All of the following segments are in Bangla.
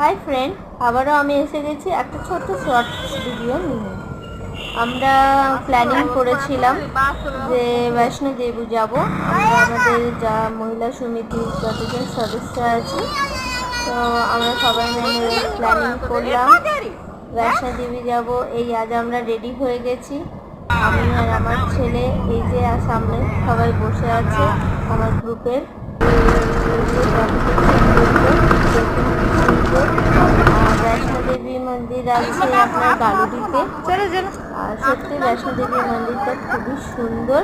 হাই ফ্রেন্ড, আবারও আমি এসে গেছি একটা ছোট্ট শর্টস ভিডিও নিয়ে। আমরা প্ল্যানিং করেছিলাম যে বৈষ্ণো দেবী যাব। আমরা আমাদের যা মহিলা সমিতির যতজন সদস্য আছি, তো আমরা সবাই মিলে প্ল্যানিং করলাম বৈষ্ণো দেবী যাব। এই আজ আমরা রেডি হয়ে গেছি, আমি আর আমার ছেলে। এই যে সামনে সবাই বসে আছে আমার গ্রুপের। বৈষ্ণো দেবী মন্দির আছে আপনার গালুডিতে। আর সত্যি বৈষ্ণো দেবী মন্দিরটা খুবই সুন্দর,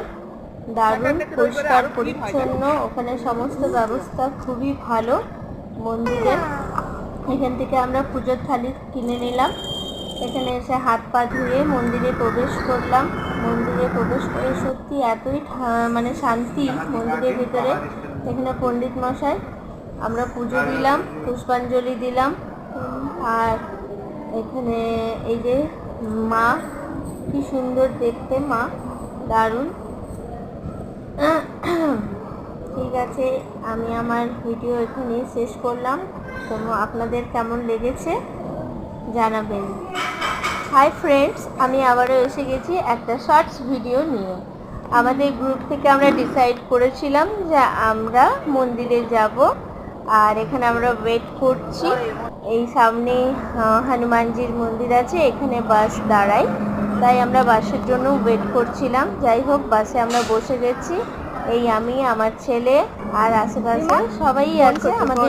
দারুণ, পরিষ্কার পরিচ্ছন্ন। ওখানে সমস্ত ব্যবস্থা খুবই ভালো মন্দিরের। এখান থেকে আমরা পুজোর থালি কিনে নিলাম। এখানে এসে হাত পা ধুয়ে মন্দিরে প্রবেশ করলাম। মন্দিরে প্রবেশ করে সত্যি এতই মানে শান্তি মন্দিরের ভিতরে। এখানে পণ্ডিত মশাই, আমরা পুজো দিলাম, পুষ্পাঞ্জলি দিলাম। আর এখানে এই যে মা, কি সুন্দর দেখতে মা, দারুণ। ঠিক আছে, আমি আমার ভিডিও এখানে শেষ করলাম। তো আপনাদের কেমন লেগেছে জানাবেন। হাই ফ্রেন্ডস, আমি আবারও এসে গেছি একটা শর্টস ভিডিও নিয়ে। আমাদের গ্রুপ থেকে আমরা ডিসাইড করেছিলাম যে আমরা মন্দিরে যাব। আর এখানে আমরা ওয়েট করছি। এই সামনে হনুমানজির মন্দির আছে, এখানে বাস দাঁড়াই, তাই আমরা বাসের জন্য ওয়েট করছিলাম। যাই হোক, বাসে আমরা বসে গেছি। এই আমি, আমার ছেলে আর আশেপাশে সবাই আছে আমাদের